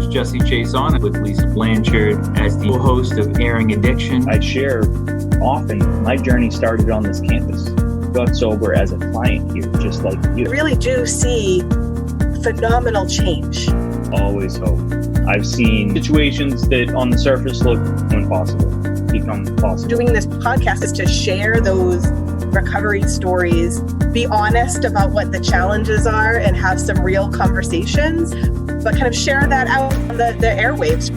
Jesse Chaison with Lisa Blanchard as the host of Airing Addiction. I share often my journey started on this campus. Got sober as a client here, just like you. I really do see phenomenal change. Always hope. I've seen situations that on the surface look impossible become possible. Doing this podcast is to share those recovery stories, be honest about what the challenges are and have some real conversations, but kind of share that out on the airwaves.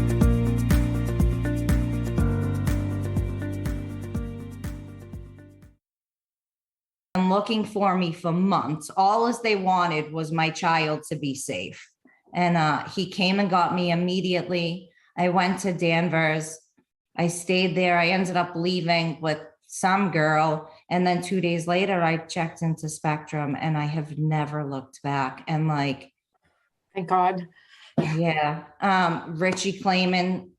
Looking for me for months. All as they wanted was my child to be safe. And he came and got me immediately. I went to Danvers. I stayed there. I ended up leaving with some girl. And then 2 days later, I checked into Spectrum and I have never looked back. And thank God. Yeah. Richie Clayman,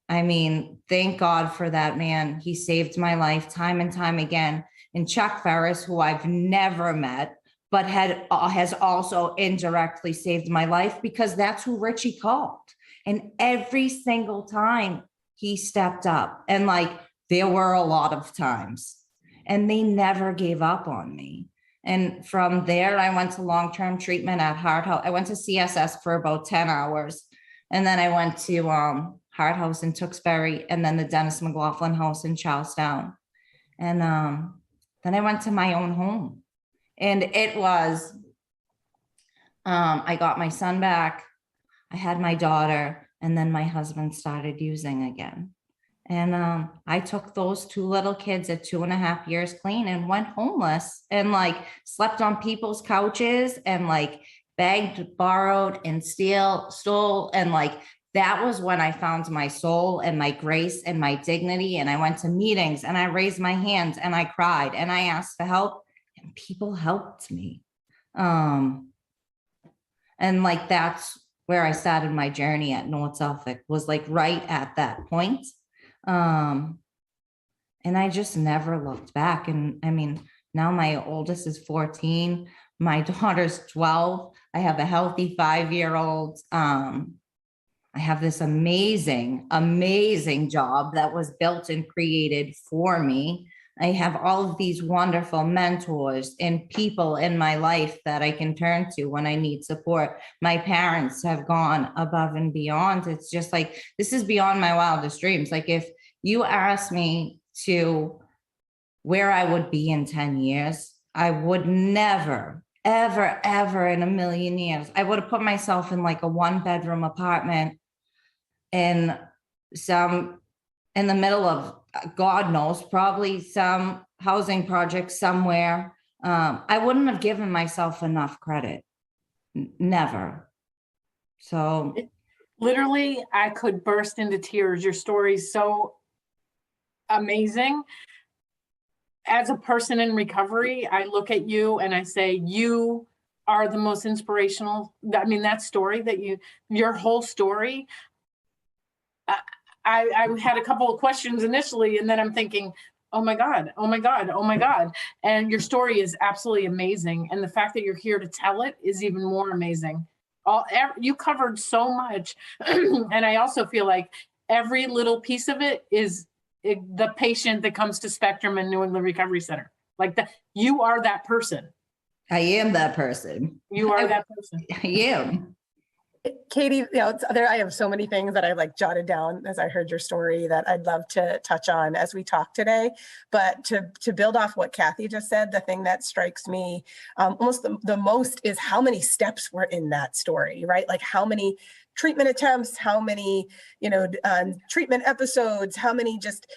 thank God for that man. He saved my life time and time again. And Chuck Ferris, who I've never met, but has also indirectly saved my life because that's who Richie called. And every single time he stepped up, and there were a lot of times, and they never gave up on me. And from there, I went to long-term treatment at Heart House. I went to CSS for about 10 hours. And then I went to Heart House in Tewksbury, and then the Dennis McLaughlin House in Charlestown. And then I went to my own home. And it was, I got my son back, I had my daughter, and then my husband started using again. And I took those two little kids at 2.5 years clean and went homeless and slept on people's couches and begged, borrowed, and stole. And that was when I found my soul and my grace and my dignity. And I went to meetings and I raised my hands and I cried and I asked for help and people helped me. And that's where I started my journey at North Suffolk, was right at that point. And I just never looked back. And now my oldest is 14, my daughter's 12. I have a healthy 5-year-old. I have this amazing, amazing job that was built and created for me. I have all of these wonderful mentors and people in my life that I can turn to when I need support. My parents have gone above and beyond. It's just this is beyond my wildest dreams. If you asked me to where I would be in 10 years, I would never, ever, ever in a million years, I would have put myself in a 1-bedroom apartment in the middle of, God knows, probably some housing project somewhere. I wouldn't have given myself enough credit. Never. So Literally, I could burst into tears. Your story is so amazing. As a person in recovery, I look at you and I say, you are the most inspirational. That story your whole story. I had a couple of questions initially, and then I'm thinking, oh my God. And your story is absolutely amazing. And the fact that you're here to tell it is even more amazing. You covered so much. And I also feel like every little piece of it is the patient that comes to Spectrum and New England Recovery Center. You are that person. I am that person. You are that person. I am. Katie, I have so many things that I jotted down as I heard your story that I'd love to touch on as we talk today. But to build off what Kathy just said, the thing that strikes me almost the most is how many steps were in that story, right? How many treatment attempts, how many, treatment episodes, how many just,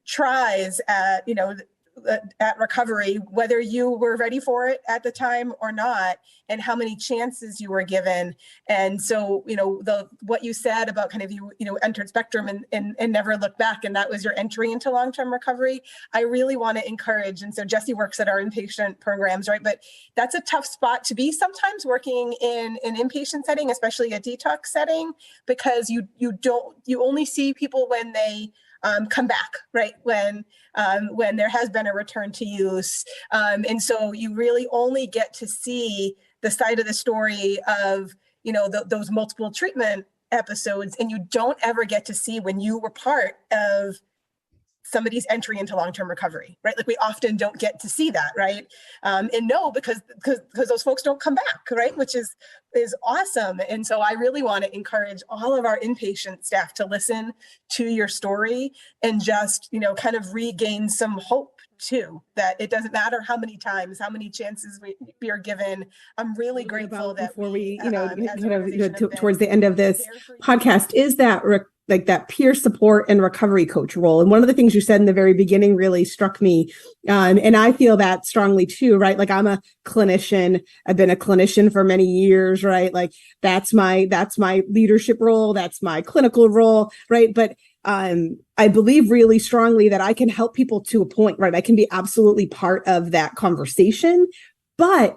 tries at recovery, whether you were ready for it at the time or not, and how many chances you were given. And so, what you said about kind of you entered Spectrum and never looked back, and that was your entry into long-term recovery, I really want to encourage. And so Jesse works at our inpatient programs, right? But that's a tough spot to be sometimes, working in an inpatient setting, especially a detox setting, because you only see people when they come back, right? When there has been a return to use. And so you really only get to see the side of the story of, those multiple treatment episodes, and you don't ever get to see when you were part of somebody's entry into long-term recovery, right? Like we often don't get to see that, right? And no, because those folks don't come back, right? Which is awesome. And so I really want to encourage all of our inpatient staff to listen to your story and just, kind of regain some hope too, that it doesn't matter how many times, how many chances we are given. I'm really grateful that before we, as towards the end of this podcast, is that like that peer support and recovery coach role. And one of the things you said in the very beginning really struck me. And I feel that strongly too, right? Like I'm a clinician. I've been a clinician for many years, right? Like that's my leadership role. That's my clinical role, right? But I believe really strongly that I can help people to a point, right? I can be absolutely part of that conversation, but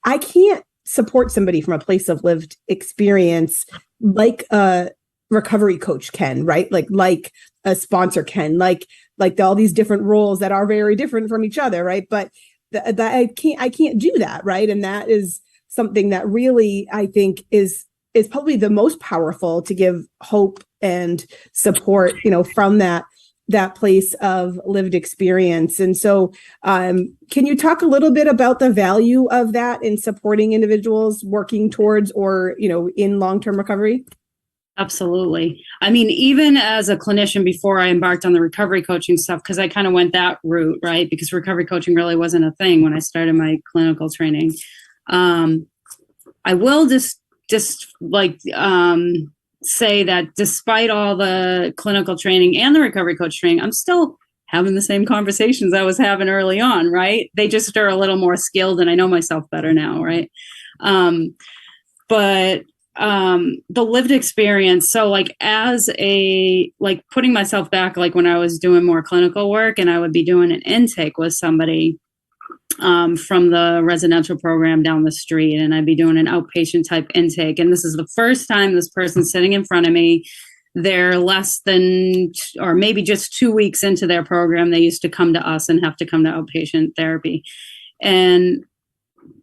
I can't support somebody from a place of lived experience like a recovery coach can, right? Like a sponsor can, like all these different roles that are very different from each other, right? But I can't do that, right? And that is something that really I think is probably the most powerful to give hope and support, from that place of lived experience. And so can you talk a little bit about the value of that in supporting individuals working towards or, in long-term recovery? Absolutely. I mean, even as a clinician before I embarked on the recovery coaching stuff, because I kind of went that route, right? Because recovery coaching really wasn't a thing when I started my clinical training. I will just say that despite all the clinical training and the recovery coach training, I'm still having the same conversations I was having early on, right? They just are a little more skilled and I know myself better now, right? But the lived experience, so like as putting myself back, like when I was doing more clinical work and I would be doing an intake with somebody from the residential program down the street, and I'd be doing an outpatient type intake. And this is the first time this person's sitting in front of me. They're less than, or maybe just 2 weeks into their program. They used to come to us and have to come to outpatient therapy. And,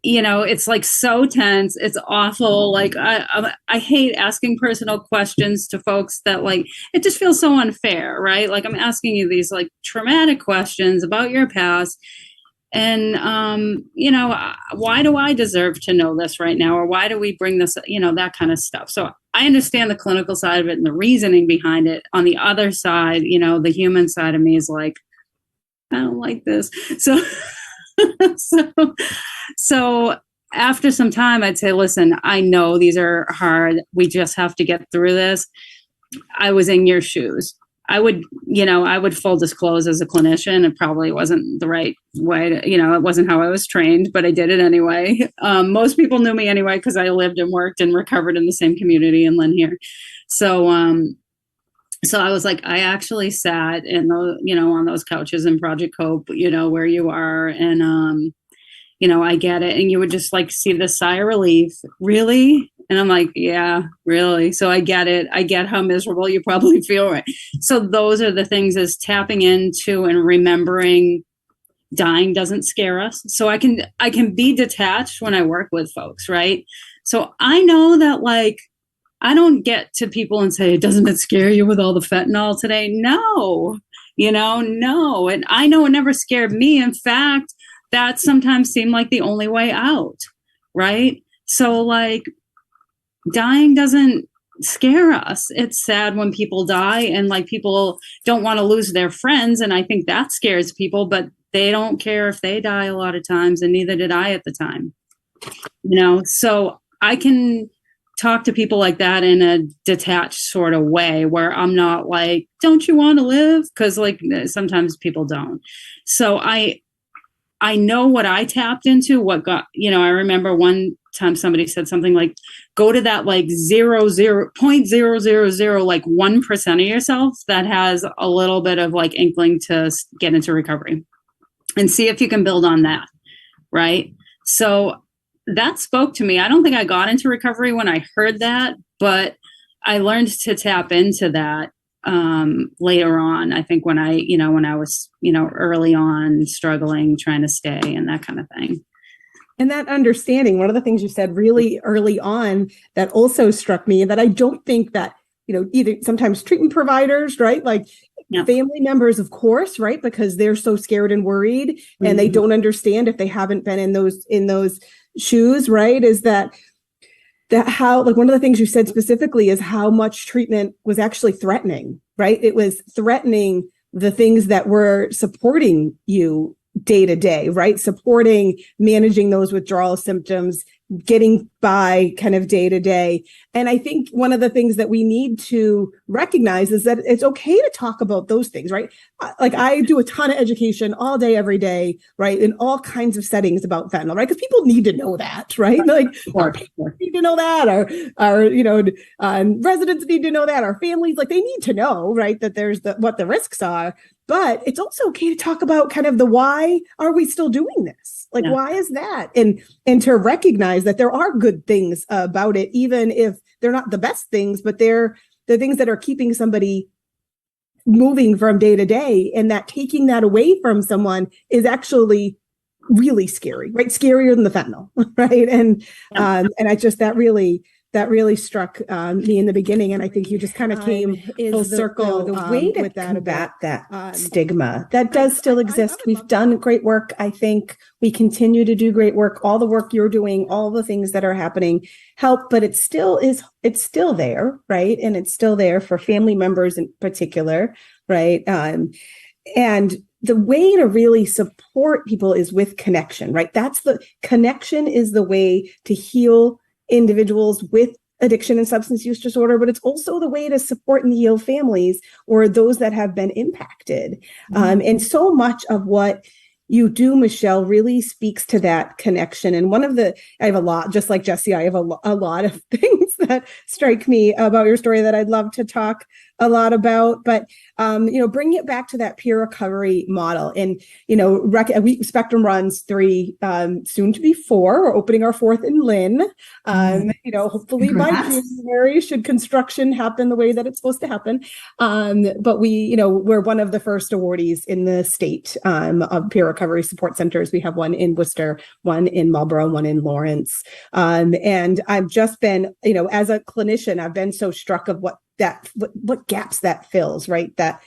it's like so tense. It's awful. Like I hate asking personal questions to folks that it just feels so unfair, right? Like I'm asking you these like traumatic questions about your past. And, why do I deserve to know this right now? Or why do we bring this, that kind of stuff. So I understand the clinical side of it and the reasoning behind it. On the other side, the human side of me is like, I don't like this. So after some time, I'd say, listen, I know these are hard. We just have to get through this. I was in your shoes. I would full disclose as a clinician, it probably wasn't the right way to, it wasn't how I was trained, but I did it anyway. Most people knew me anyway, because I lived and worked and recovered in the same community in Lynn here. So I was like, I actually sat in on those couches in Project Hope, where you are. And, I get it. And you would just see the sigh of relief. Really? And I'm like, yeah, really? So I get it. I get how miserable you probably feel, right? So those are the things, is tapping into and remembering dying doesn't scare us. So I can be detached when I work with folks, right? So I know that I don't get to people and say, doesn't it scare you with all the fentanyl today? No, no. And I know it never scared me. In fact, that sometimes seemed like the only way out, right? So dying doesn't scare us. It's sad when people die, and people don't want to lose their friends. And I think that scares people, but they don't care if they die a lot of times, and neither did I at the time, so I can talk to people like that in a detached sort of way, where I'm not like, don't you want to live? Because sometimes people don't. So I know what I tapped into, what got, I remember one time somebody said something like, go to that 0.000 1% of yourself that has a little bit of inkling to get into recovery, and see if you can build on that. Right. So that spoke to me. I don't think I got into recovery when I heard that, but I learned to tap into that later on. I think when I was, early on struggling, trying to stay and that kind of thing. And that understanding, one of the things you said really early on that also struck me, and that I don't think that, either sometimes treatment providers, right? Like family members, of course, right? Because they're so scared and worried and they don't understand if they haven't been in those shoes, right? Is that how, like, one of the things you said specifically is how much treatment was actually threatening, right? It was threatening the things that were supporting you day to day, right? Supporting, managing those withdrawal symptoms, getting by kind of day to day. And I think one of the things that we need to recognize is that it's okay to talk about those things, right? Like, I do a ton of education all day, every day, right? In all kinds of settings about fentanyl, right? Because people need to know that, right? Like, our parents need to know that, our residents need to know that, our families, like, they need to know, right? That there's what the risks are. But it's also okay to talk about kind of the why are we still doing this? Like, why is that? And to recognize that there are good things about it, even if they're not the best things, but they're the things that are keeping somebody moving from day to day. And that taking that away from someone is actually really scary, right? Scarier than the fentanyl, right? And I just, that really struck me in the beginning, and I think you just kind of came full circle. The way to with that combat that stigma that does still exist. We've done great work. I think we continue to do great work. All the work you're doing, all the things that are happening help, but it's still there, right? And it's still there for family members in particular, right? And the way to really support people is with connection, right? Connection is the way to heal individuals with addiction and substance use disorder, but it's also the way to support and heal families or those that have been impacted. And so much of what you do, Michelle, really speaks to that connection. And I have a lot, just like Jesse, I have a lot of things that strike me about your story that I'd love to talk a lot about, but bringing it back to that peer recovery model. And Spectrum runs 3, soon to be 4. We're opening our 4th in Lynn. Hopefully Congrats. by January, should construction happen the way that it's supposed to happen. But we're one of the first awardees in the state of peer recovery support centers. We have one in Worcester, one in Marlborough, one in Lawrence. And I've just been, as a clinician, I've been so struck of what gaps that fills, right? That,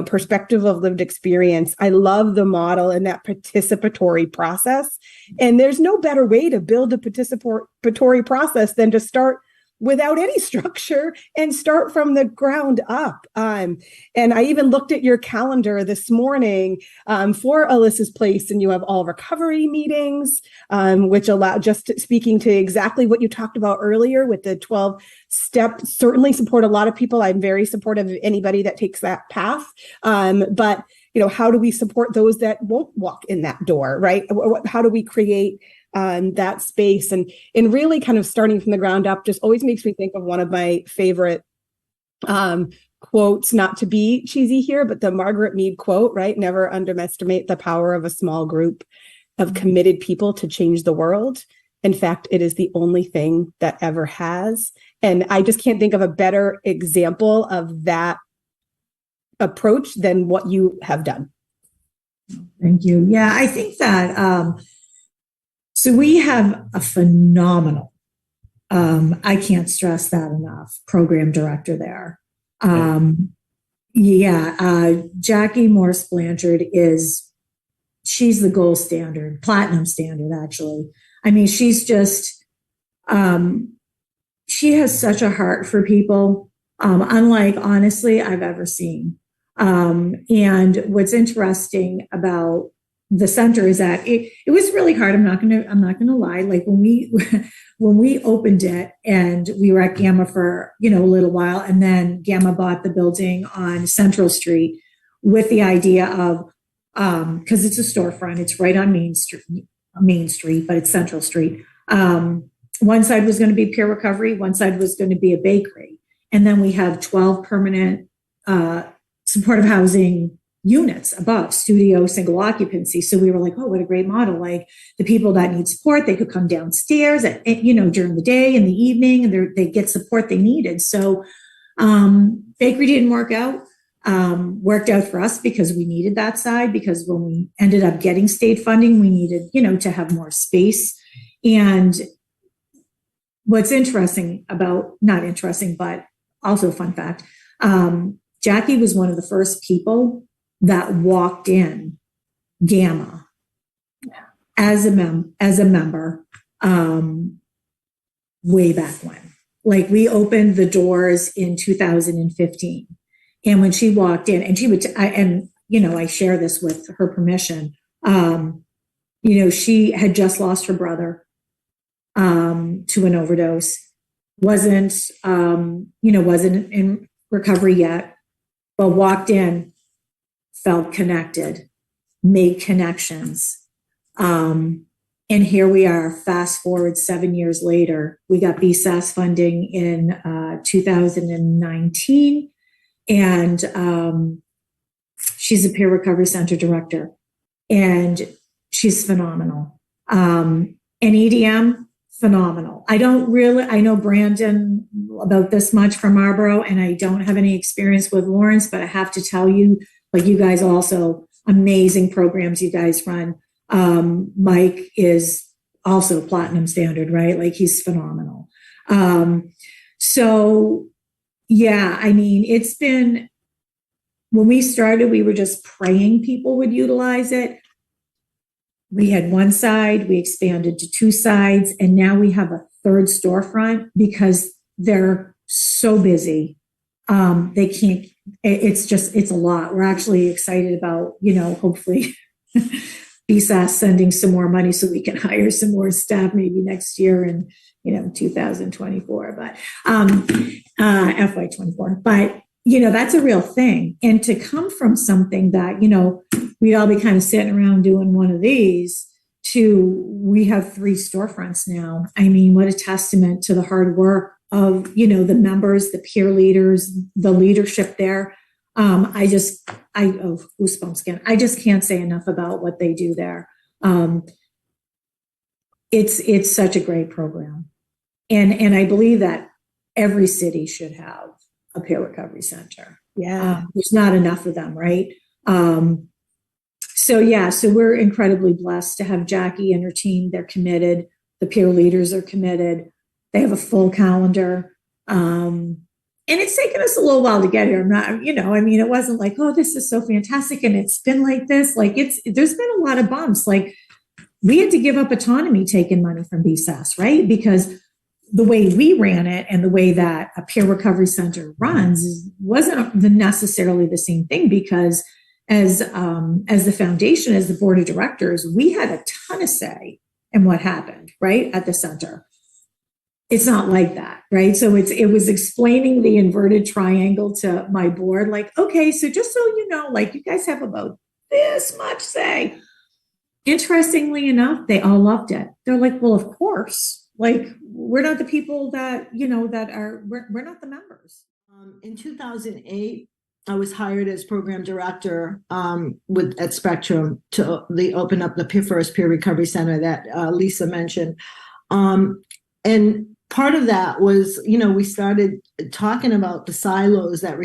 perspective of lived experience. I love the model and that participatory process. And there's no better way to build a participatory process than to start without any structure and start from the ground up. And I even looked at your calendar this morning for Alyssa's Place, and you have all recovery meetings, which allow, just speaking to exactly what you talked about earlier with the 12 step, certainly support a lot of people. I'm very supportive of anybody that takes that path. But how do we support those that won't walk in that door, right? How do we create that space, and really kind of starting from the ground up just always makes me think of one of my favorite quotes, not to be cheesy here, but the Margaret Mead quote, right? Never underestimate the power of a small group of committed people to change the world. In fact, it is the only thing that ever has. And I just can't think of a better example of that approach than what you have done. Thank you. Yeah, I think that so we have a phenomenal, I can't stress that enough, program director there. Jackie Morse Blanchard she's the gold standard, platinum standard, actually. I mean, she's just, she has such a heart for people, unlike, honestly, I've ever seen. And what's interesting about the center is that it was really hard. I'm not gonna lie. Like when we opened it, and we were at Gamma for a little while, and then Gamma bought the building on Central Street with the idea of because it's a storefront, it's right on Main Street, but it's Central Street. One side was going to be peer recovery, one side was going to be a bakery, and then we have 12 permanent supportive housing units above, studio, single occupancy. So we were like, oh, what a great model. Like the people that need support, they could come downstairs at during the day and the evening, and they get support they needed. So bakery didn't work out. Worked out for us because we needed that side, because when we ended up getting state funding, we needed, to have more space. And what's interesting about, not interesting, but also a fun fact, Jackie was one of the first people that walked in Gamma as a member, way back when. Like, we opened the doors in 2015. And when she walked in, and she would, I share this with her permission, she had just lost her brother to an overdose, wasn't in recovery yet, but walked in, felt connected, made connections. And here we are, fast forward 7 years later, we got BSAS funding in 2019. And she's a peer recovery center director, and she's phenomenal. And EDM, phenomenal. I know Brandon about this much from Marlboro, and I don't have any experience with Lawrence, but I have to tell you, like, you guys also, amazing programs you guys run. Mike is also platinum standard, right? Like, he's phenomenal. So yeah, I mean, it's been, when we started, we were just praying people would utilize it. We had one side, we expanded to two sides, and now we have a third storefront because they're so busy. They can't, it's a lot. We're actually excited about, hopefully BSAS sending some more money so we can hire some more staff maybe next year in 2024, but FY24. But that's a real thing. And to come from something that we'd all be kind of sitting around doing one of these to, we have 3 storefronts now. I mean, what a testament to the hard work of the members, the peer leaders, the leadership there. Goosebumps again. I just can't say enough about what they do there. It's such a great program. And I believe that every city should have a peer recovery center. Yeah. There's not enough of them, right? So we're incredibly blessed to have Jackie and her team. They're committed. The peer leaders are committed. They have a full calendar. And it's taken us a little while to get here. It wasn't like, oh, this is so fantastic, and it's been like this. Like, there's been a lot of bumps. Like, we had to give up autonomy taking money from BSAS, right? Because the way we ran it and the way that a peer recovery center runs wasn't necessarily the same thing, because as the foundation, as the board of directors, we had a ton of say in what happened, right, at the center. It's not like that, right? So it was explaining the inverted triangle to my board, like, okay, so just so you know, like, you guys have about this much say. Interestingly enough, they all loved it. They're like, well, of course, like, we're not the people that, we're not the members. In 2008, I was hired as program director at Spectrum to open up the first peer recovery center that Lisa mentioned. And part of that was, we started talking about the silos that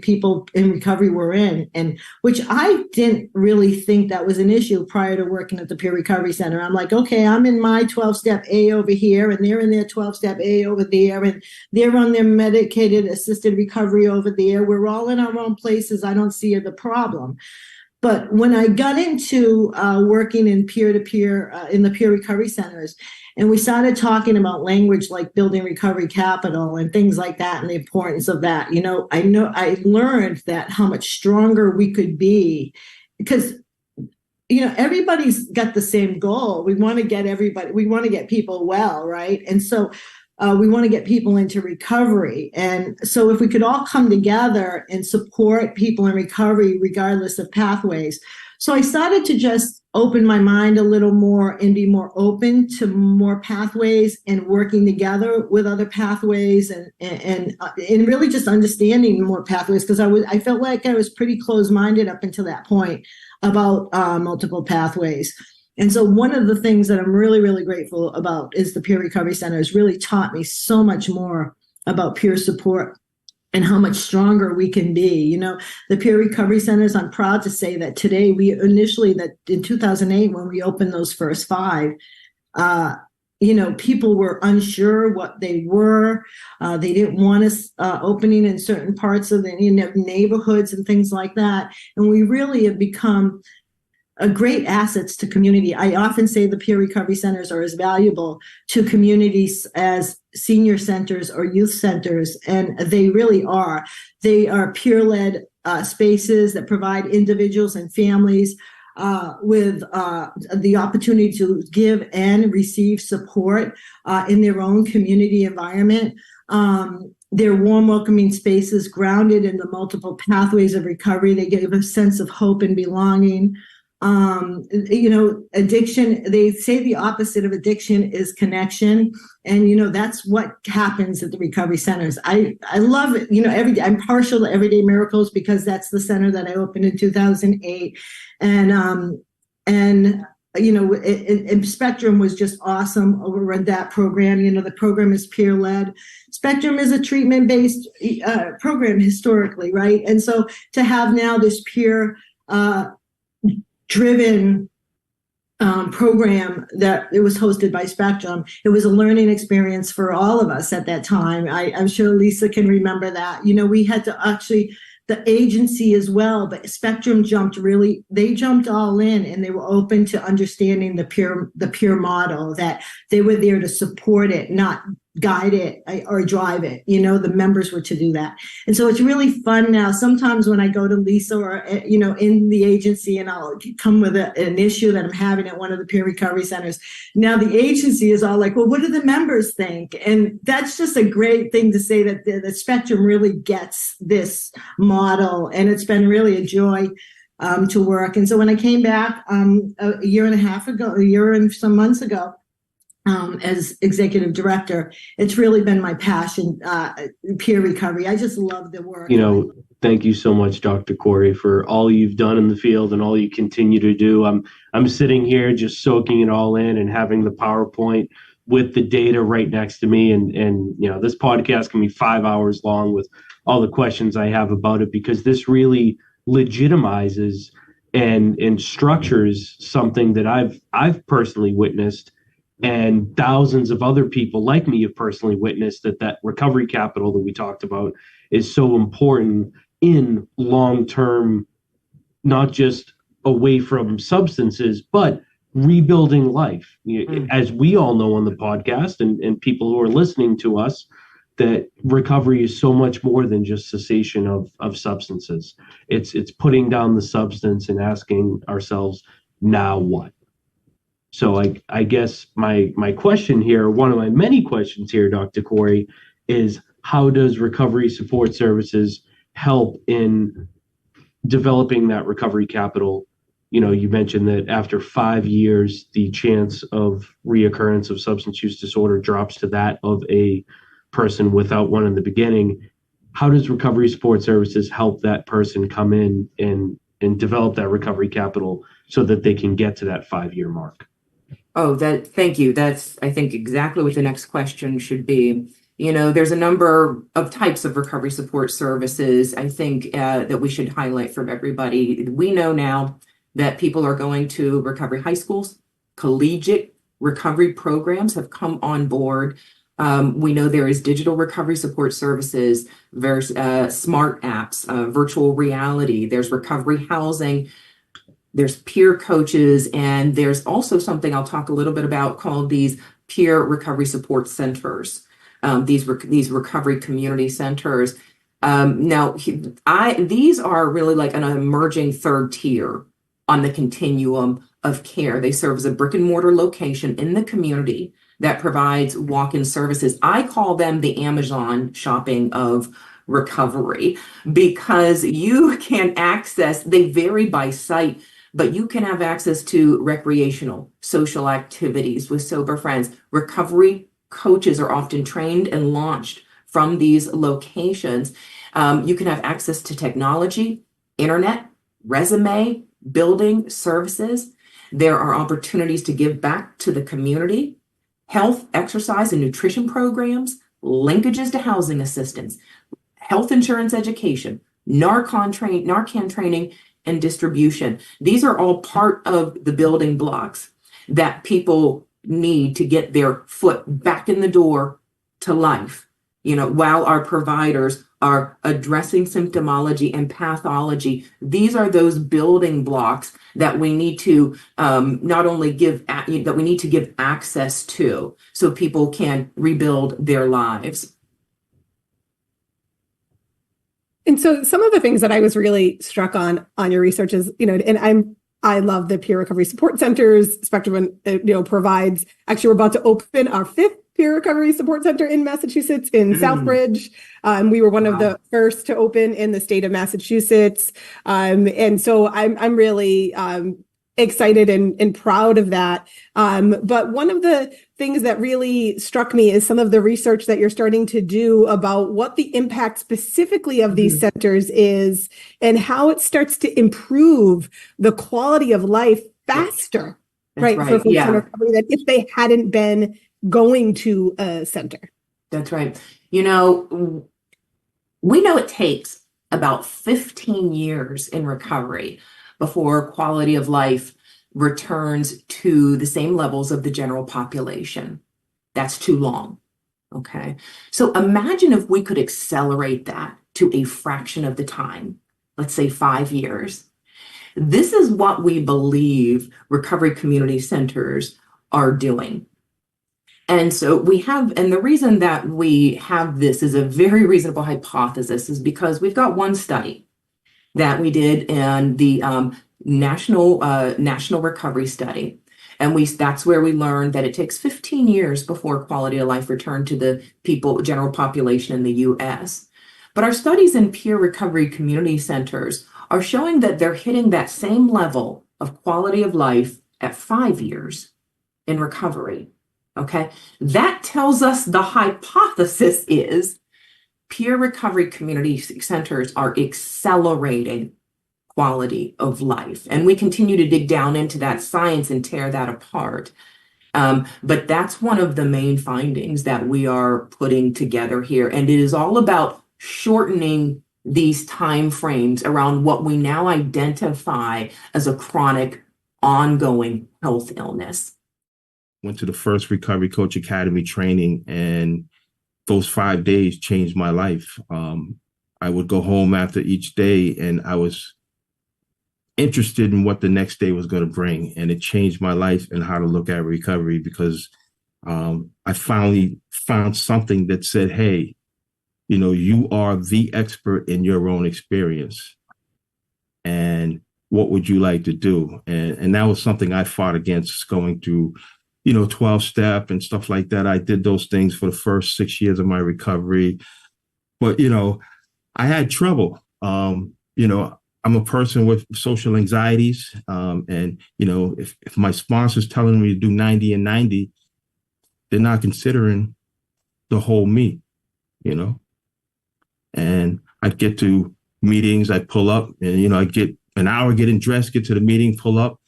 people in recovery were in, and which I didn't really think that was an issue prior to working at the peer recovery center. I'm like, okay, I'm in my 12-step A over here, and they're in their 12-step A over there, and they're on their medicated assisted recovery over there. We're all in our own places. I don't see the problem. But when I got into working in peer-to-peer in the peer recovery centers, and we started talking about language like building recovery capital and things like that, and the importance of that, I learned that how much stronger we could be, because everybody's got the same goal. We want to get people well, right? And so we want to get people into recovery. And so if we could all come together and support people in recovery, regardless of pathways. So I started to just open my mind a little more and be more open to more pathways and working together with other pathways and really just understanding more pathways, because I felt like I was pretty closed-minded up until that point about multiple pathways. And so one of the things that I'm really, really grateful about is the Peer Recovery Center has really taught me so much more about peer support and how much stronger we can be. You know, the peer recovery centers, I'm proud to say that today, that in 2008, when we opened those first 5, you know, people were unsure what they were. They didn't want us opening in certain parts of the neighborhoods and things like that. And we really have become great assets to community. I often say the peer recovery centers are as valuable to communities as senior centers or youth centers, and they really are. They are peer-led spaces that provide individuals and families with the opportunity to give and receive support in their own community environment. They're warm, welcoming spaces grounded in the multiple pathways of recovery. They give a sense of hope and belonging. You know, addiction, they say the opposite of addiction is connection. And, you know, that's what happens at the recovery centers. I love it. You know, I'm partial to Everyday Miracles because that's the center that I opened in 2008. And you know, and Spectrum was just awesome over that program. You know, the program is peer-led. Spectrum is a treatment-based program historically, right? And so to have now this peer driven program that it was hosted by Spectrum. It was a learning experience for all of us at that time. I'm sure Lisa can remember that. You know, we had to actually, the agency as well, but Spectrum they jumped all in, and they were open to understanding the peer model, that they were there to support it, not guide it or drive it. You know, the members were to do that. And so it's really fun now. Sometimes when I go to Lisa or, you know, in the agency, and I'll come with an issue that I'm having at one of the peer recovery centers. Now the agency is all like, well, what do the members think? And that's just a great thing to say, that the Spectrum really gets this model, and it's been really a joy to work. And so when I came back a year and some months ago, as executive director, it's really been my passion, peer recovery. I just love the work. You know, thank you so much, Dr. Corey, for all you've done in the field and all you continue to do. I'm sitting here just soaking it all in and having the PowerPoint with the data right next to me. And you know, this podcast can be 5 hours long with all the questions I have about it, because this really legitimizes and structures something that I've personally witnessed, and thousands of other people like me have personally witnessed, that recovery capital that we talked about is so important in long-term, not just away from substances, but rebuilding life. As we all know on the podcast, and people who are listening to us, that recovery is so much more than just cessation of substances. It's putting down the substance and asking ourselves, now what? So I guess my question here, one of my many questions here, Dr. Corey, is how does recovery support services help in developing that recovery capital? You know, you mentioned that after 5 years, the chance of reoccurrence of substance use disorder drops to that of a person without one in the beginning. How does recovery support services help that person come in and develop that recovery capital so that they can get to that 5-year mark? Thank you. That's, I think, exactly what the next question should be. You know, there's a number of types of recovery support services, I think, that we should highlight for everybody. We know now that people are going to recovery high schools, collegiate recovery programs have come on board. We know there is digital recovery support services, there's smart apps, virtual reality, there's recovery housing, there's peer coaches, and there's also something I'll talk a little bit about called these peer recovery support centers, these recovery community centers. These are really like an emerging third tier on the continuum of care. They serve as a brick and mortar location in the community that provides walk-in services. I call them the Amazon shopping of recovery, because you can access, they vary by site, but you can have access to recreational, social activities with sober friends. Recovery coaches are often trained and launched from these locations. You can have access to technology, internet, resume, building services. There are opportunities to give back to the community, health, exercise, and nutrition programs, linkages to housing assistance, health insurance education, Narcan training, and distribution. These are all part of the building blocks that people need to get their foot back in the door to life, while our providers are addressing symptomology and pathology. These are those building blocks that we need to not only give access to, so people can rebuild their lives. And so some of the things that I was really struck on your research is, and I love the peer recovery support centers. Spectrum, provides. Actually, we're about to open our 5th peer recovery support center in Massachusetts in Southbridge. We were one of the first to open in the state of Massachusetts, and so I'm really excited and proud of that. But one of the things that really struck me is some of the research that you're starting to do about what the impact specifically of these centers is and how it starts to improve the quality of life faster, right? For folks in recovery than if they hadn't been going to a center. That's right. We know it takes about 15 years in recovery before quality of life returns to the same levels of the general population. That's too long. Okay. So imagine if we could accelerate that to a fraction of the time, let's say 5 years. This is what we believe recovery community centers are doing. And so the reason that we have this is a very reasonable hypothesis is because we've got one study that we did in the national recovery study. And that's where we learned that it takes 15 years before quality of life return to the general population in the US. But our studies in peer recovery community centers are showing that they're hitting that same level of quality of life at 5 years in recovery. Okay. That tells us the hypothesis is peer recovery community centers are accelerating quality of life. And we continue to dig down into that science and tear that apart. But that's one of the main findings that we are putting together here. And it is all about shortening these time frames around what we now identify as a chronic, ongoing health illness. Went to the first Recovery Coach Academy training, and those 5 days changed my life. I would go home after each day, and I was interested in what the next day was going to bring. And it changed my life and how to look at recovery, because I finally found something that said, hey, you are the expert in your own experience. And what would you like to do? And that was something I fought against, going through 12-step and stuff like that. I did those things for the first 6 years of my recovery. But, I had trouble. I'm a person with social anxieties. And, if my sponsor's telling me to do 90 and 90, they're not considering the whole me, And I'd get to meetings, I'd pull up and, I'd get an hour getting dressed, get to the meeting, pull up,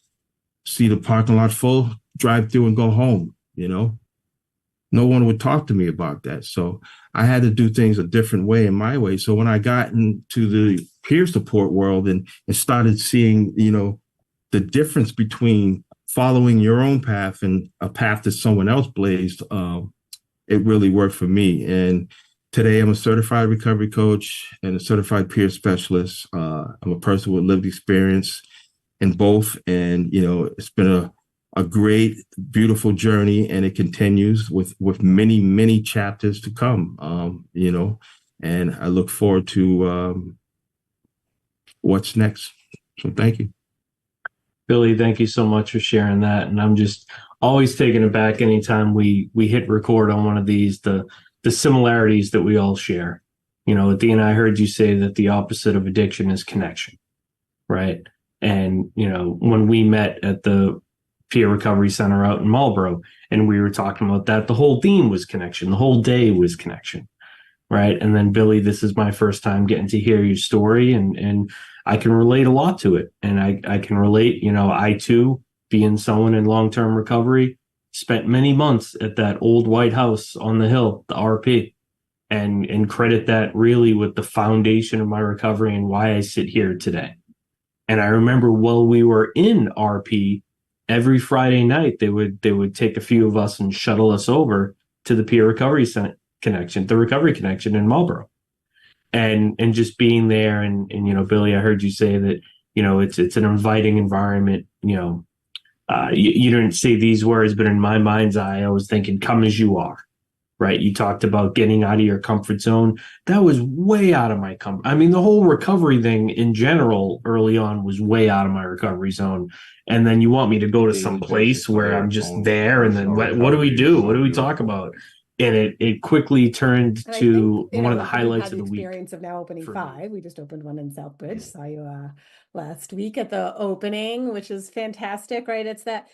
see the parking lot full, drive through and go home, No one would talk to me about that. So I had to do things a different way, in my way. So when I got into the peer support world and started seeing, the difference between following your own path and a path that someone else blazed, it really worked for me. And today I'm a certified recovery coach and a certified peer specialist. I'm a person with lived experience in both. And, it's been a great, beautiful journey, and it continues with many, many chapters to come, and I look forward to what's next. So thank you. Billy, thank you so much for sharing that. And I'm just always taken aback anytime we hit record on one of these, the similarities that we all share. Athena, I heard you say that the opposite of addiction is connection, right? And, when we met at the Peer Recovery Center out in Marlboro, and we were talking about that, the whole theme was connection. The whole day was connection, right? And then, Billy, this is my first time getting to hear your story, and I can relate a lot to it. And I can relate, I too, being someone in long-term recovery, spent many months at that old white house on the hill, the RP, and credit that really with the foundation of my recovery and why I sit here today. And I remember while we were in RP, every Friday night they would take a few of us and shuttle us over to the peer recovery connection, the recovery connection in Marlboro. And just being there and Billy, I heard you say that, it's an inviting environment. You didn't say these words, but in my mind's eye, I was thinking, come as you are. Right. You talked about getting out of your comfort zone. That was way out of my comfort. I mean, the whole recovery thing in general early on was way out of my recovery zone. And then you want me to go to some place where I'm just there. And then what do we do? What do we talk about? And it quickly turned to one of the highlights of the week. Experience of now opening 5. We just opened one in Southbridge. Saw you last week at the opening, which is fantastic, right? It's that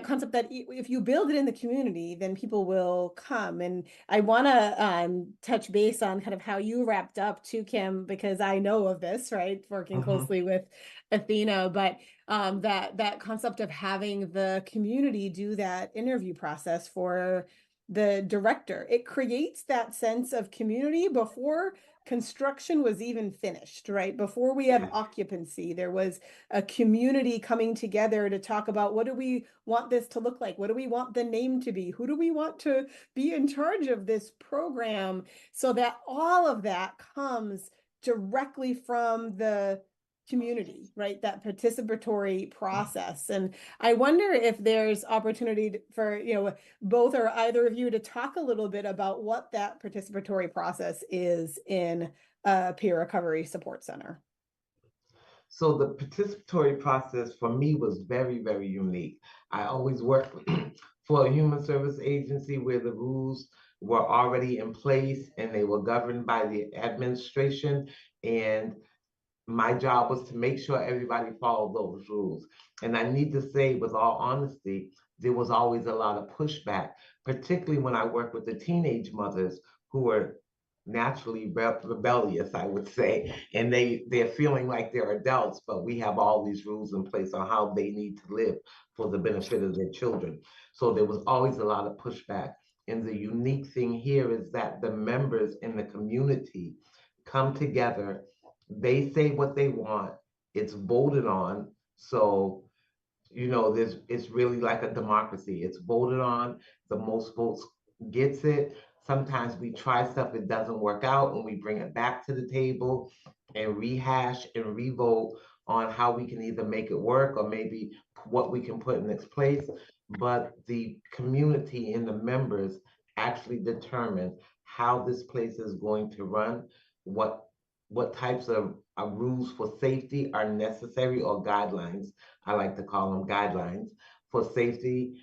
concept that if you build it in the community, then people will come. And I want to touch base on kind of how you wrapped up too, Kim, because I know of this, right? Working closely with Athena, but that concept of having the community do that interview process for the director, it creates that sense of community before construction was even finished, right? Before we have occupancy, there was a community coming together to talk about, what do we want this to look like? What do we want the name to be? Who do we want to be in charge of this program? So that all of that comes directly from the community, right? That participatory process. And I wonder if there's opportunity for, both or either of you to talk a little bit about what that participatory process is in a peer recovery support center. So the participatory process for me was very, very unique. I always worked for a human service agency where the rules were already in place and they were governed by the administration, and my job was to make sure everybody followed those rules. And I need to say, with all honesty, there was always a lot of pushback, particularly when I worked with the teenage mothers who were naturally rebellious, I would say, and they're feeling like they're adults, but we have all these rules in place on how they need to live for the benefit of their children. So there was always a lot of pushback. And the unique thing here is that the members in the community come together. They say what they want. It's voted on. So, it's really like a democracy. It's voted on. The most votes gets it. Sometimes we try stuff, it doesn't work out, and we bring it back to the table and rehash and revote on how we can either make it work or maybe what we can put in its place. But the community and the members actually determine how this place is going to run, what types of rules for safety are necessary, or guidelines. I like to call them guidelines for safety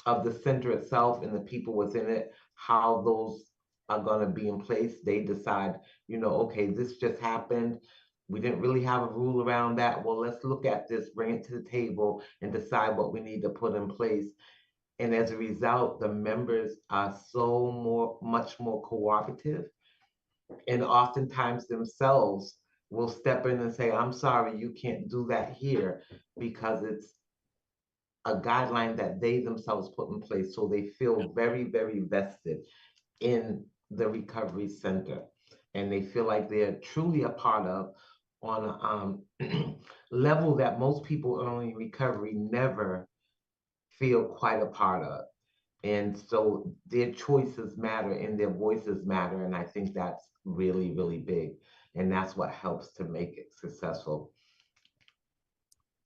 of the center itself and the people within it, how those are going to be in place. They decide, okay, this just happened. We didn't really have a rule around that. Well, let's look at this, bring it to the table, and decide what we need to put in place. And as a result, the members are much more cooperative, and oftentimes themselves will step in and say, I'm sorry, you can't do that here, because it's a guideline that they themselves put in place. So they feel very, very vested in the recovery center, and they feel like they're truly a part of, on a level that most people early in recovery never feel quite a part of. And so their choices matter and their voices matter. And I think that's really, really big. And that's what helps to make it successful.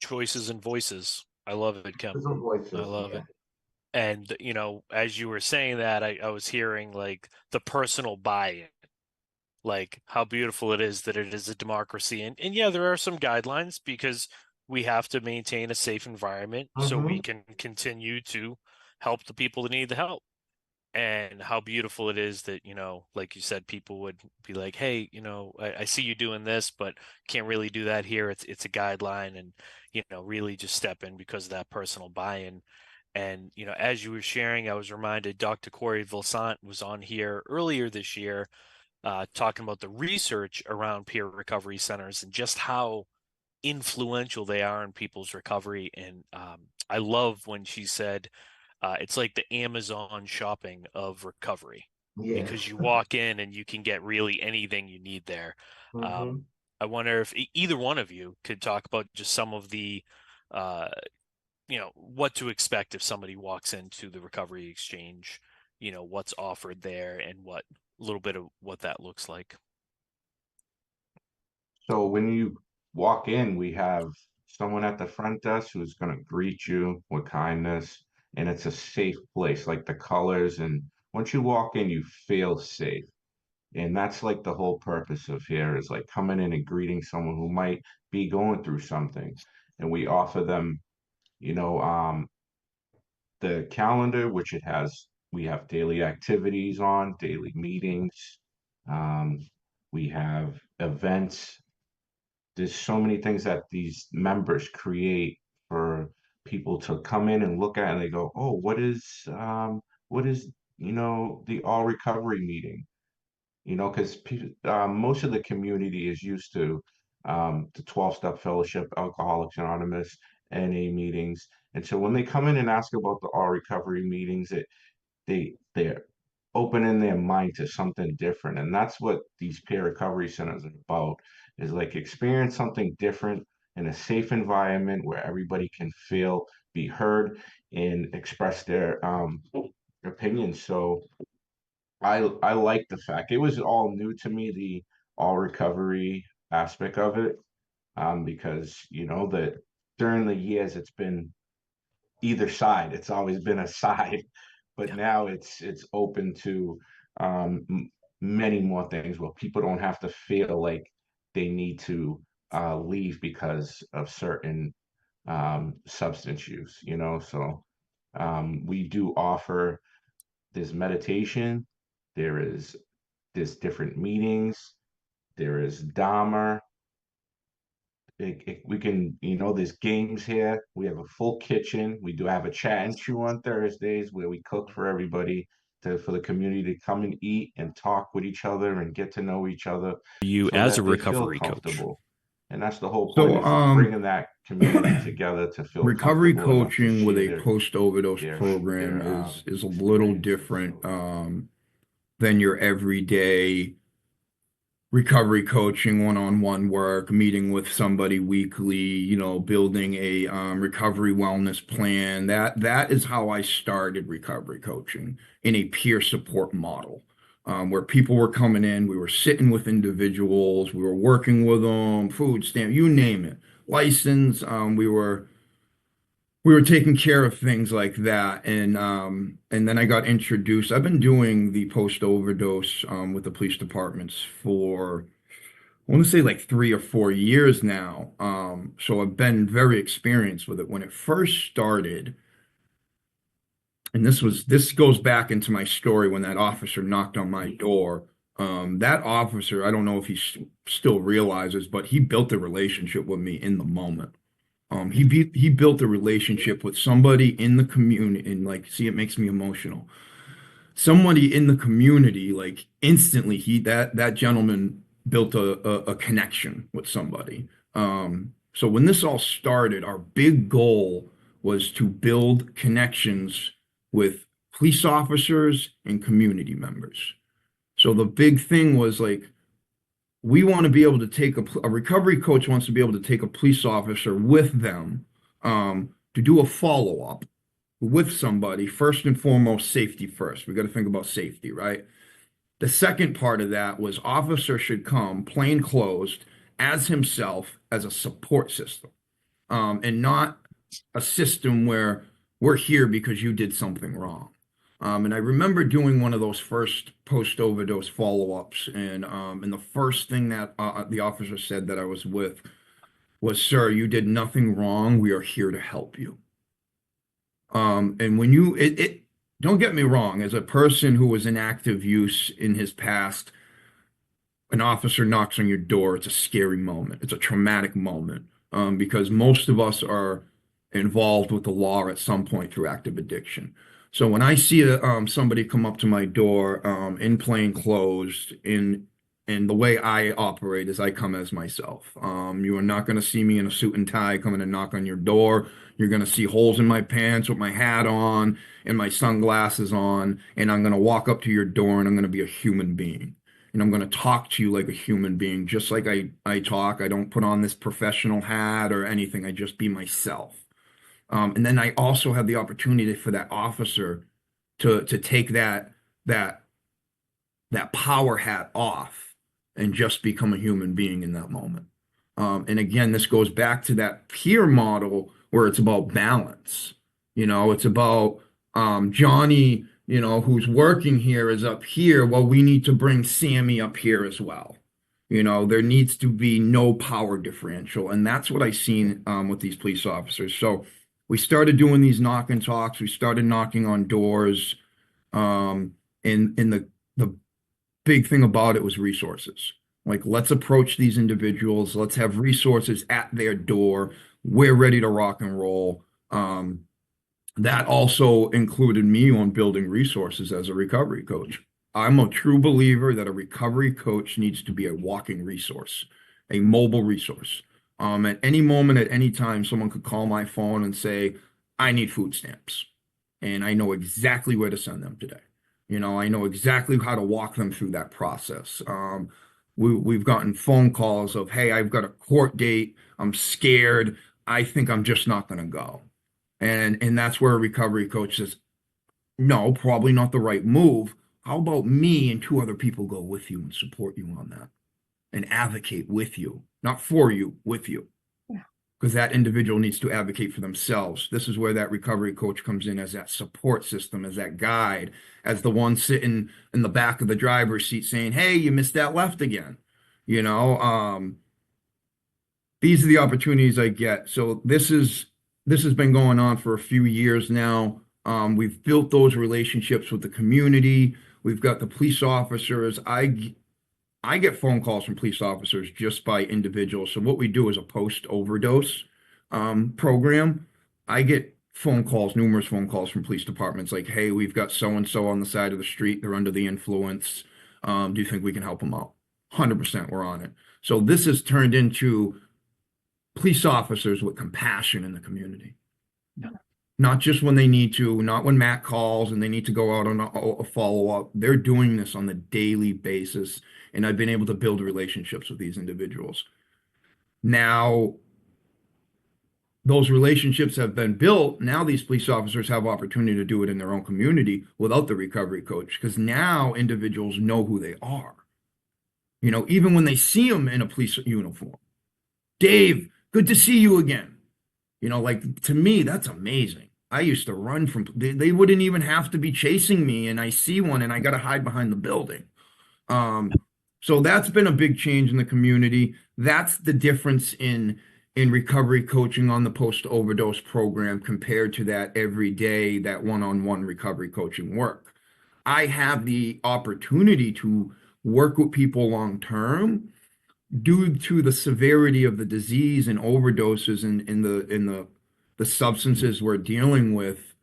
Choices and voices. I love it, Kim. Voices, I love it. And, as you were saying that, I was hearing like the personal buy-in, like how beautiful it is that it is a democracy. And yeah, there are some guidelines because we have to maintain a safe environment so we can continue to help the people that need the help. And how beautiful it is that, like you said, people would be like, hey, I see you doing this, but can't really do that here. It's a guideline, and, really just step in because of that personal buy-in. And, as you were sharing, I was reminded Dr. Corey Vilsant was on here earlier this year talking about the research around peer recovery centers and just how influential they are in people's recovery. And I love when she said, it's like the Amazon shopping of recovery, Yeah. because you walk in and you can get really anything you need there. Mm-hmm. I wonder if either one of you could talk about just some of the, what to expect if somebody walks into the Recovery Exchange, what's offered there and what a little bit of what that looks like. So when you walk in, we have someone at the front desk who's going to greet you with kindness, and it's a safe place, like the colors. And once you walk in, you feel safe. And that's like the whole purpose of here is like coming in and greeting someone who might be going through something. And we offer them, you know, the calendar, which we have daily activities on, daily meetings. Um, we have events. There's so many things that these members create for people to come in and look at, and they go, oh, what is the all recovery meeting, because most of the community is used to the 12-step fellowship, Alcoholics Anonymous, NA meetings. And so when they come in and ask about the all recovery meetings, they're opening their mind to something different. And that's what these peer recovery centers are about, is like experience something different in a safe environment where everybody can be heard and express their opinions. So I like the fact it was all new to me, the all recovery aspect of it, because that during the years it's been either side. It's always been a side, but now it's open to many more things where people don't have to feel like they need to leave because of certain substance use. So we do offer this meditation. There's different meetings. There is Dahmer. We can, there's games here. We have a full kitchen. We do have a chat and chew on Thursdays where we cook for everybody for the community to come and eat and talk with each other and get to know each other. You so as that a they feel recovery coach. comfortable. And that's the whole So, point, is bringing that community together to feel recovery comfortable enough to coaching with share a post overdose their program their, is a little experiences. different than your everyday recovery coaching, one-on-one work, meeting with somebody weekly, building a recovery wellness plan. That is how I started recovery coaching, in a peer support model, where people were coming in, we were sitting with individuals, we were working with them, food stamp, you name it, license. We were taking care of things like that. And then I got introduced. I've been doing the post overdose with the police departments for, I want to say, like 3 or 4 years now. So I've been very experienced with it. When it first started, and this goes back into my story when that officer knocked on my door. That officer, I don't know if he still realizes, but he built a relationship with me in the moment. He built a relationship with somebody in the community, and like, see, it makes me emotional. Somebody in the community, like instantly, that gentleman built a connection with somebody. So when this all started, our big goal was to build connections with police officers and community members. So the big thing was like, we want to be able to take a recovery coach wants to be able to take a police officer with them to do a follow-up with somebody. First and foremost, safety first. We got to think about safety, right? The second part of that was officer should come plain clothed as himself, as a support system, and not a system where we're here because you did something wrong. And I remember doing one of those first post overdose follow-ups, and the first thing that the officer said that I was with was, "Sir, you did nothing wrong. We are here to help you." And when don't get me wrong, as a person who was in active use in his past, an officer knocks on your door, it's a scary moment. It's a traumatic moment, because most of us are involved with the law at some point through active addiction. So when I see somebody come up to my door in plain clothes, in And the way I operate is I come as myself. You are not going to see me in a suit and tie coming and knock on your door. You're going to see holes in my pants with my hat on and my sunglasses on. And I'm going to walk up to your door and I'm going to be a human being. And I'm going to talk to you like a human being, just like I talk. I don't put on this professional hat or anything. I just be myself. And then I also have the opportunity for that officer to take that power hat off and just become a human being in that moment. And again, this goes back to that peer model where it's about balance. It's about Johnny, who's working here is up here. Well, we need to bring Sammy up here as well. There needs to be no power differential. And that's what I've seen with these police officers. So we started doing these knock and talks. We started knocking on doors. And the big thing about it was resources. Like, let's approach these individuals. Let's have resources at their door. We're ready to rock and roll. That also included me on building resources as a recovery coach. I'm a true believer that a recovery coach needs to be a walking resource, a mobile resource. At any moment, at any time, someone could call my phone and say, I need food stamps. And I know exactly where to send them today. I know exactly how to walk them through that process. We've gotten phone calls of, hey, I've got a court date. I'm scared. I think I'm just not going to go. And that's where a recovery coach says, no, probably not the right move. How about me and two other people go with you and support you on that and advocate with you, not for you, with you. Because that individual needs to advocate for themselves. This is where that recovery coach comes in as that support system, as that guide, as the one sitting in the back of the driver's seat saying, hey, you missed that left again. These are the opportunities I get. So this has been going on for a few years now. We've built those relationships with the community. We've got the police officers. I get phone calls from police officers just by individuals. So what we do is a post-overdose program. I get numerous phone calls from police departments like, hey, we've got so-and-so on the side of the street. They're under the influence. Do you think we can help them out? 100% we're on it. So this has turned into police officers with compassion in the community. Yeah. Not just when they need to, not when Matt calls and they need to go out on a follow-up. They're doing this on the daily basis. And I've been able to build relationships with these individuals. Now, those relationships have been built. Now these police officers have opportunity to do it in their own community without the recovery coach, because now individuals know who they are. Even when they see them in a police uniform. Dave, good to see you again. To me, that's amazing. I used to run from, they wouldn't even have to be chasing me, and I see one and I got to hide behind the building. So that's been a big change in the community. That's the difference in recovery coaching on the post-overdose program compared to that everyday, that one-on-one recovery coaching work. I have the opportunity to work with people long-term due to the severity of the disease and overdoses and in the substances we're dealing with.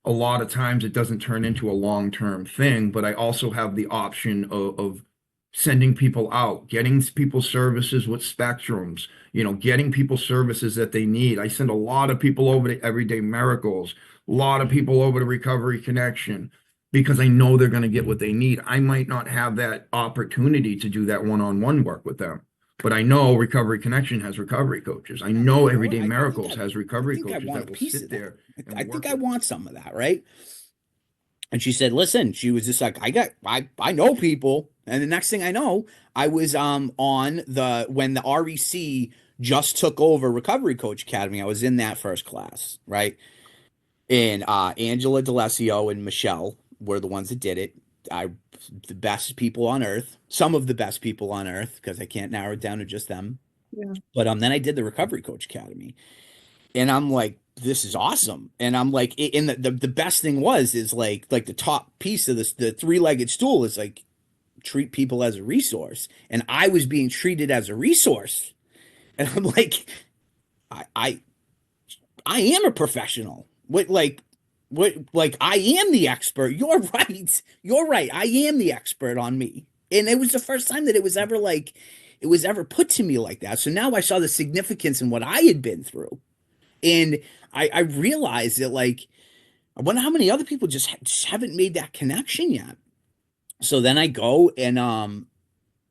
A lot of times it doesn't turn into a long-term thing, but I also have the option of sending people out, getting people services with spectrums, getting people services that they need. I send a lot of people over to Everyday Miracles, a lot of people over to Recovery Connection, because I know they're going to get what they need. I might not have that opportunity to do that one-on-one work with them, but I know Recovery Connection has recovery coaches. I know Everyday Miracles has recovery coaches that will sit there. I think I want some of that, right? And she said, listen, she was just like, I know people. And the next thing I know, I was when the REC just took over Recovery Coach Academy. I was in that first class, right? And Angela D'Alessio and Michelle were the ones that did it. The best people on earth, some of the best people on earth, because I can't narrow it down to just them. Yeah. But then I did the Recovery Coach Academy, and I'm like, this is awesome. And I'm like, and the best thing is like the top piece of this, the three-legged stool is like, treat people as a resource. And I was being treated as a resource. And I'm like, I am a professional. What I am the expert. You're right. I am the expert on me. And it was the first time that it was ever put to me like that. So now I saw the significance in what I had been through. And I realized that, like, I wonder how many other people just haven't made that connection yet. So then I go and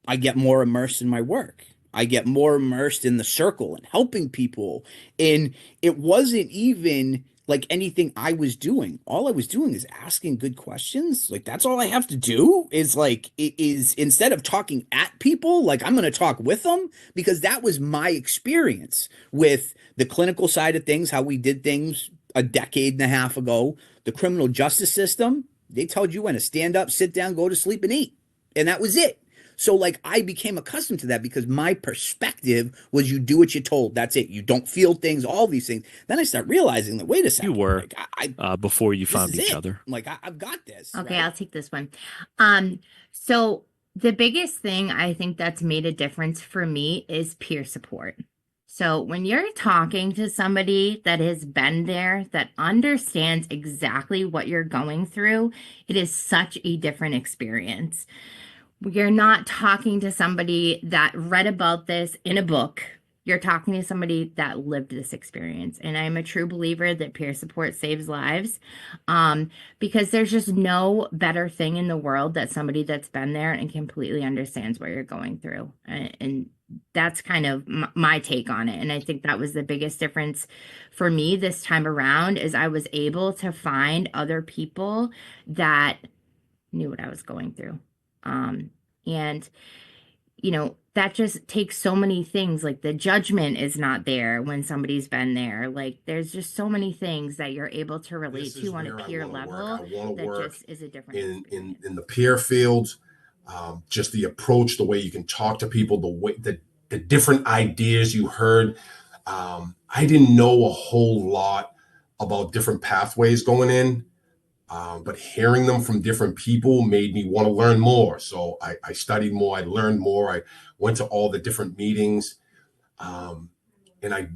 I get more immersed in my work. I get more immersed in the circle and helping people. And it wasn't even like anything I was doing. All I was doing is asking good questions. Like, that's all I have to do is, like, it is, instead of talking at people, like, I'm going to talk with them, because that was my experience with the clinical side of things, how we did things a decade and a half ago. The criminal justice system, they told you when to stand up, sit down, go to sleep, and eat. And that was it. So, like, I became accustomed to that because my perspective was you do what you're told. That's it. You don't feel things, all these things. Then I start realizing that, wait a second. You were before you this found is each it. other. I'm like, I've got this. Okay, right? I'll take this one. So the biggest thing I think that's made a difference for me is peer support. So when you're talking to somebody that has been there, that understands exactly what you're going through, it is such a different experience. You're not talking to somebody that read about this in a book. You're talking to somebody that lived this experience. And I'm a true believer that peer support saves lives, because there's just no better thing in the world that somebody that's been there and completely understands what you're going through. And that's kind of my take on it. And I think that was the biggest difference for me this time around, is I was able to find other people that knew what I was going through. And, you know, that just takes so many things. Like, the judgment is not there when somebody's been there. Like, there's just so many things that you're able to relate to on a peer level that just is a different in the peer field. Just the approach, the way you can talk to people, the different ideas you heard. I didn't know a whole lot about different pathways going in. But hearing them from different people made me want to learn more. So I studied more, I learned more, I went to all the different meetings. And I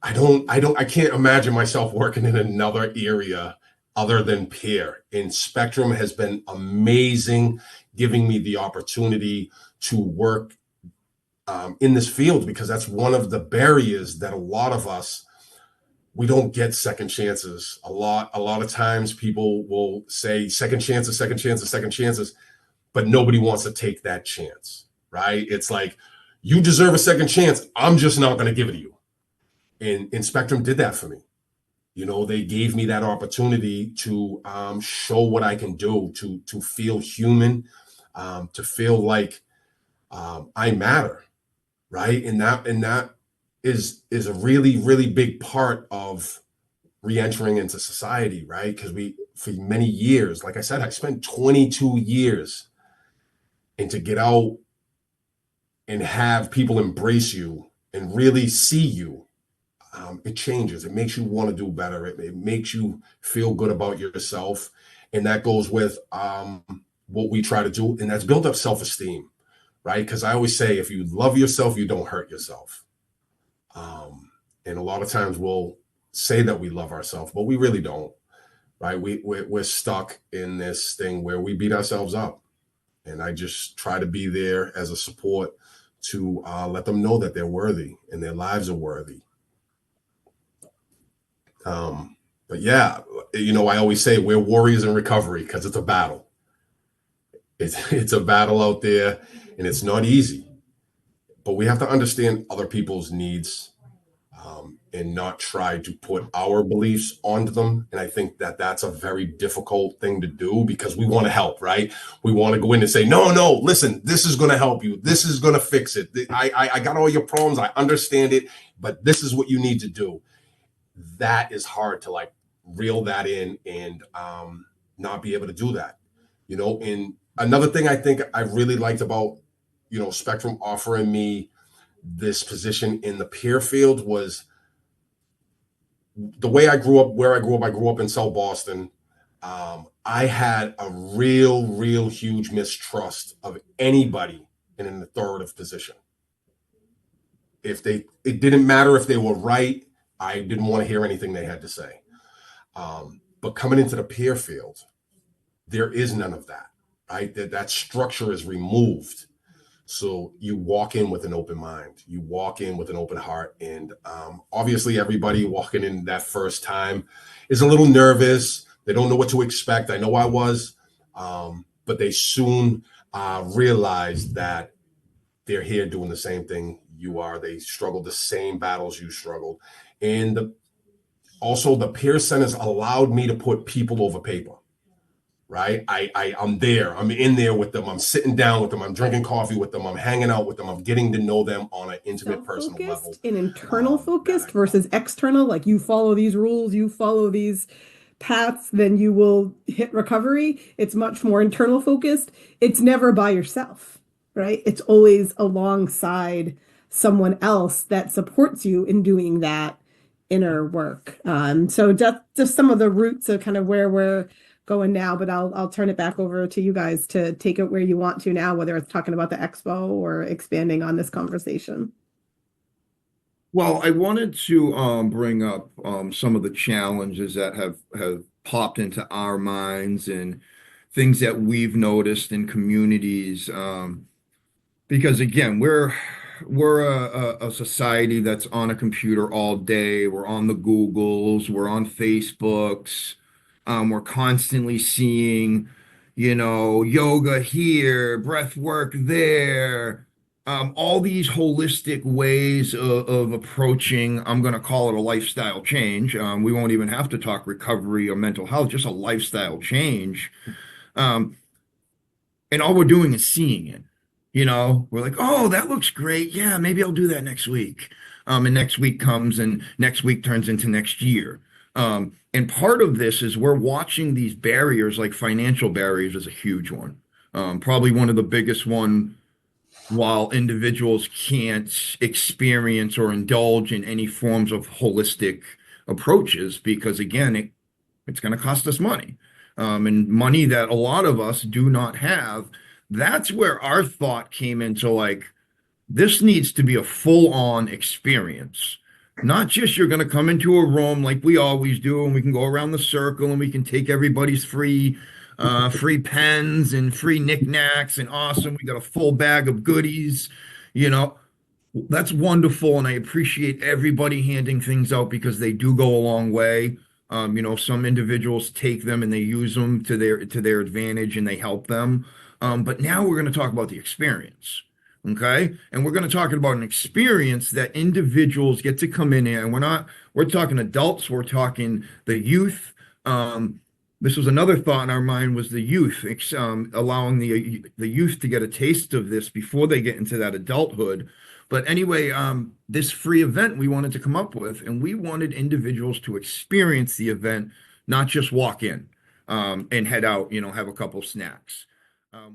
can't imagine myself working in another area other than peer. And Spectrum has been amazing, giving me the opportunity to work in this field, because that's one of the barriers that a lot of us, we don't get second chances. A lot of times people will say second chances, but nobody wants to take that chance, right? It's like, you deserve a second chance. I'm just not going to give it to you. And Spectrum did that for me. You know, they gave me that opportunity to show what I can do, to feel human, to feel like I matter, right? And that is a really, really big part of re-entering into society, right? Because for many years, like I said, I spent 22 years, and to get out and have people embrace you and really see you, it changes. It makes you want to do better. It makes you feel good about yourself. And that goes with what we try to do, and that's build up self-esteem, right? Because I always say, if you love yourself, you don't hurt yourself. And a lot of times we'll say that we love ourselves, but we really don't, right? We're stuck in this thing where we beat ourselves up. And I just try to be there as a support to let them know that they're worthy and their lives are worthy. But yeah, you know, I always say we're warriors in recovery, because it's a battle. It's a battle out there, and it's not easy. But we have to understand other people's needs, and not try to put our beliefs onto them. And I think that that's a very difficult thing to do, because we want to help, right? We want to go in and say, no, listen, this is going to help you. This is going to fix it. I got all your problems. I understand it, but this is what you need to do. That is hard to, like, reel that in and not be able to do that, you know? And another thing I think I really liked about, you know, Spectrum offering me this position in the peer field was the way I grew up, where I grew up in South Boston. I had a real huge mistrust of anybody in an authoritative position. It didn't matter if they were right. I didn't want to hear anything they had to say. But coming into the peer field, there is none of that. right? That structure is removed. So you walk in with an open mind, you walk in with an open heart. And obviously everybody walking in that first time is a little nervous. They don't know what to expect. I know I was, but they soon realized that they're here doing the same thing you are. They struggled the same battles you struggled. And also the peer centers allowed me to put people over paper. Right? I'm there. I'm in there with them. I'm sitting down with them. I'm drinking coffee with them. I'm hanging out with them. I'm getting to know them on an intimate, personal level. And internal focused versus external, like you follow these rules, you follow these paths, then you will hit recovery. It's much more internal focused. It's never by yourself, right? It's always alongside someone else that supports you in doing that inner work. So just some of the roots of kind of where we're going now, but I'll turn it back over to you guys to take it where you want to now, whether it's talking about the expo or expanding on this conversation. Well, I wanted to bring up some of the challenges that have popped into our minds and things that we've noticed in communities. Because again, we're a society that's on a computer all day. We're on the Googles, we're on Facebooks. We're constantly seeing, yoga here, breath work there, all these holistic ways of approaching, I'm going to call it a lifestyle change. We won't even have to talk recovery or mental health, just a lifestyle change. And all we're doing is seeing it. We're like, oh, that looks great. Yeah, maybe I'll do that next week. And next week comes and next week turns into next year. And part of this is we're watching these barriers, like financial barriers is a huge one. Probably one of the biggest one, while individuals can't experience or indulge in any forms of holistic approaches, because again, it's going to cost us money. And money that a lot of us do not have. That's where our thought came into, like, this needs to be a full-on experience. Not just you're going to come into a room like we always do, and we can go around the circle and we can take everybody's free pens and free knickknacks and awesome. We got a full bag of goodies, that's wonderful. And I appreciate everybody handing things out because they do go a long way. Some individuals take them and they use them to their advantage and they help them. But now we're going to talk about the experience. Okay. And we're going to talk about an experience that individuals get to come in here. And we're talking adults, we're talking the youth. This was another thought in our mind, was the youth, allowing the youth to get a taste of this before they get into that adulthood. But anyway, this free event we wanted to come up with, and we wanted individuals to experience the event, not just walk in and head out, have a couple snacks.